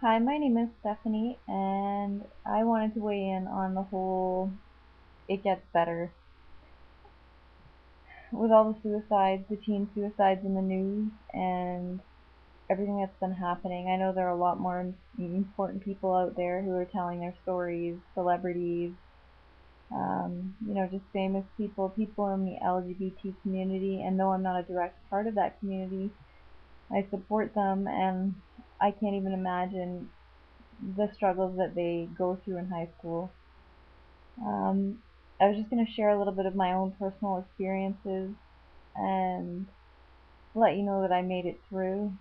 Hi, my name is Stephanie, and I wanted to weigh in on the whole it gets better. With all the suicides, the teen suicides in the news, and everything that's been happening, I know there are a lot more important people out there who are telling their stories, celebrities, just famous people, people in the LGBT community, and though I'm not a direct part of that community, I support them, and I can't even imagine the struggles that they go through in high school. Um, I was just going to share a little bit of my own personal experiences and let you know that I made it through.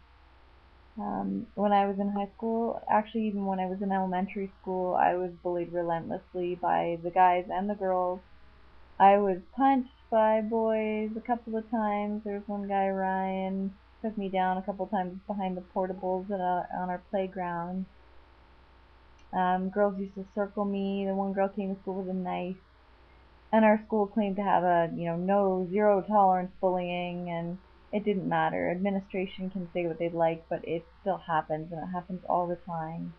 When I was in high school, actually, even when I was in elementary school, I was bullied relentlessly by the guys and the girls. I was punched by boys a couple of times. There was one guy, Ryan, took me down a couple of times behind the portables on our playground. Girls used to circle me. The one girl came to school with a knife. And our school claimed to have a no zero tolerance bullying, and it didn't matter. Administration can say what they'd like, but it still happens, and it happens all the time.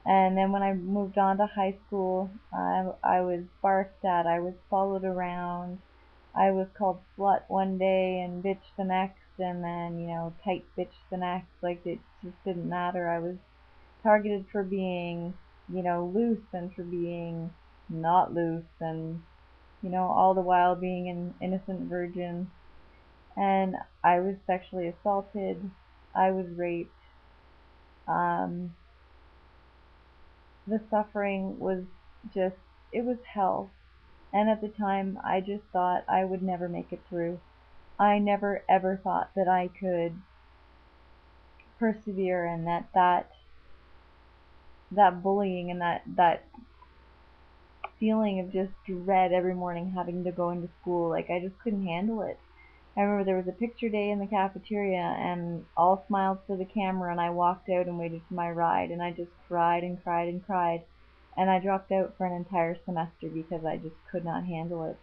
And then when I moved on to high school, I was barked at, I was followed around, I was called slut one day and bitch the next, and then tight bitch the next. Like, it just didn't matter. I was targeted for being loose and for being not loose, and all the while being an innocent virgin. And I was sexually assaulted. I was raped. Um, the suffering was just, it was hell. And at the time, I just thought I would never make it through. I never ever thought that I could persevere, and that bullying and that feeling of just dread every morning having to go into school, like I just couldn't handle it. I remember there was a picture day in the cafeteria, and all smiles for the camera, and I walked out and waited for my ride, and I just cried and cried and cried, and I dropped out for an entire semester because I just could not handle it.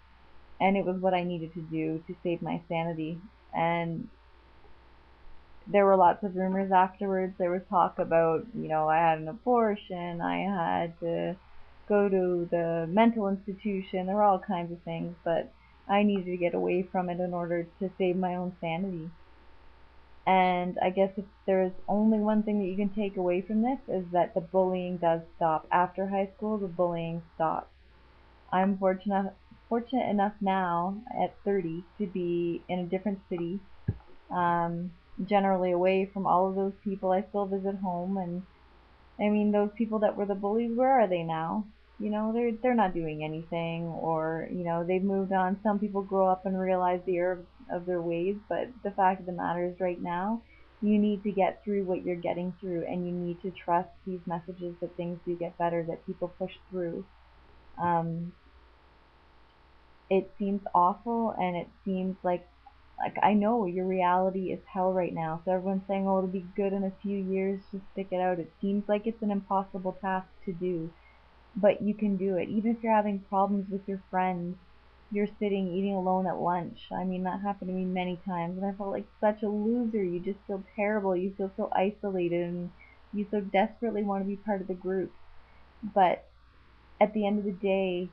And it was what I needed to do to save my sanity. And there were lots of rumors afterwards. There was talk about, I had an abortion, I had to go to the mental institution. There were all kinds of things, but I needed to get away from it in order to save my own sanity. And I guess if there's only one thing that you can take away from this, is that the bullying does stop. After high school, the bullying stops. I'm fortunate enough now at 30 to be in a different city, generally away from all of those people. I still visit home, and I mean, those people that were the bullies, where are they now? They're not doing anything, or they've moved on. Some people grow up and realize the error of their ways, but the fact of the matter is, right now, you need to get through what you're getting through, and you need to trust these messages that things do get better, that people push through. Um, it seems awful, and it seems like I know your reality is hell right now. So everyone's saying, "Oh, it'll be good in a few years. Just stick it out." It seems like it's an impossible task to do, but you can do it. Even if you're having problems with your friends, you're sitting eating alone at lunch. I mean, that happened to me many times, and I felt like such a loser. You just feel terrible. You feel so isolated, and you so desperately want to be part of the group. But at the end of the day,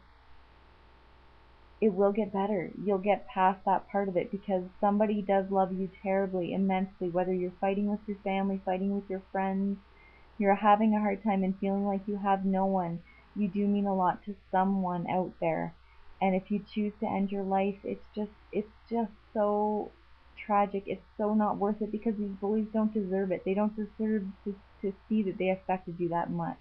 it will get better. You'll get past that part of it, because somebody does love you terribly, immensely, whether you're fighting with your family, fighting with your friends, you're having a hard time and feeling like you have no one. You do mean a lot to someone out there. And if you choose to end your life, it's just so tragic. It's so not worth it, because these bullies don't deserve it. They don't deserve to see that they affected you that much.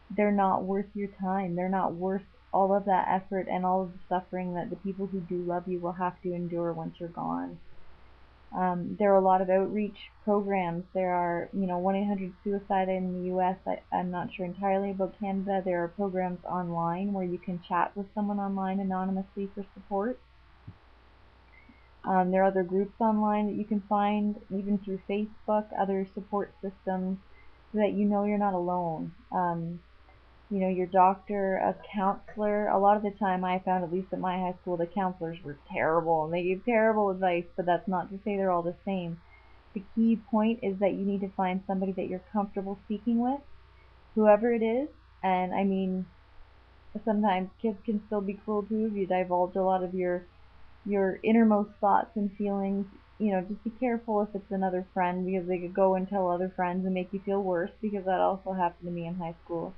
They're not worth your time. They're not worth all of that effort and all of the suffering that the people who do love you will have to endure once you're gone. There are a lot of outreach programs. There are, 1-800-SUICIDE in the US. I'm not sure entirely about Canada. There are programs online where you can chat with someone online anonymously for support. There are other groups online that you can find, even through Facebook, other support systems, so that you're not alone. Your doctor, a counselor. A lot of the time, I found, at least at my high school, the counselors were terrible and they gave terrible advice, but that's not to say they're all the same. The key point is that you need to find somebody that you're comfortable speaking with, whoever it is. And I mean, sometimes kids can still be cruel too if you divulge a lot of your innermost thoughts and feelings. Just be careful if it's another friend, because they could go and tell other friends and make you feel worse, because that also happened to me in high school.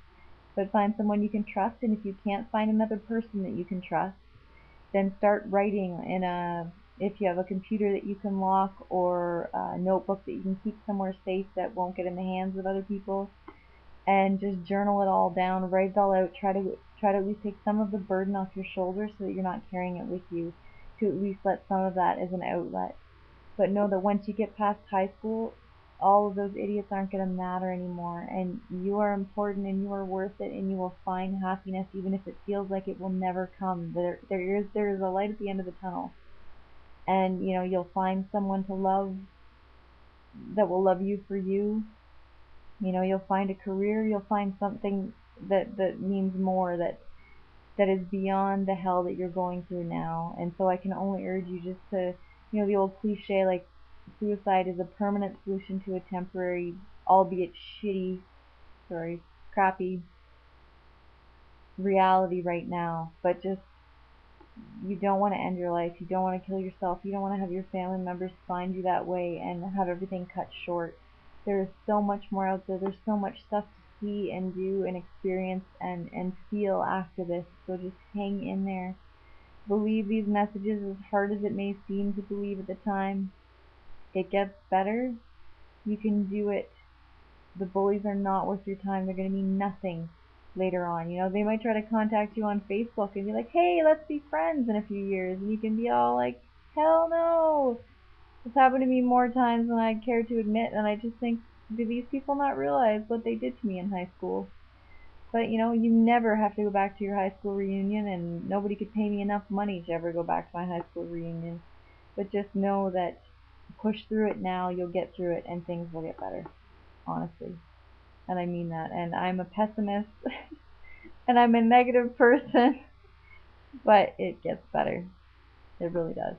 But find someone you can trust, and if you can't find another person that you can trust, then start writing if you have a computer that you can lock, or a notebook that you can keep somewhere safe that won't get in the hands of other people, and just journal it all down, write it all out, try to at least take some of the burden off your shoulders so that you're not carrying it with you, to at least let some of that as an outlet. But know that once you get past high school, all of those idiots aren't going to matter anymore, and you are important, and you are worth it, and you will find happiness even if it feels like it will never come. There is a light at the end of the tunnel, and you'll find someone to love that will love you for you. You'll find a career, you'll find something that means more, that is beyond the hell that you're going through now. And so I can only urge you just to, the old cliche, like, suicide is a permanent solution to a temporary, albeit shitty, sorry, crappy reality right now. But just, you don't want to end your life, you don't want to kill yourself, you don't want to have your family members find you that way and have everything cut short. There's so much more out there. There's so much stuff to see and do and experience and feel after this. So just hang in there. Believe these messages, as hard as it may seem to believe at the time. It gets better. You can do it. The bullies are not worth your time. They're going to mean nothing later on. They might try to contact you on Facebook and be like, hey, let's be friends in a few years. And you can be all like, hell no. It's happened to me more times than I care to admit. And I just think, do these people not realize what they did to me in high school? But you never have to go back to your high school reunion, and nobody could pay me enough money to ever go back to my high school reunion. But just know that push through it now, you'll get through it, and things will get better, honestly. And I mean that. And I'm a pessimist, and I'm a negative person, but it gets better. It really does.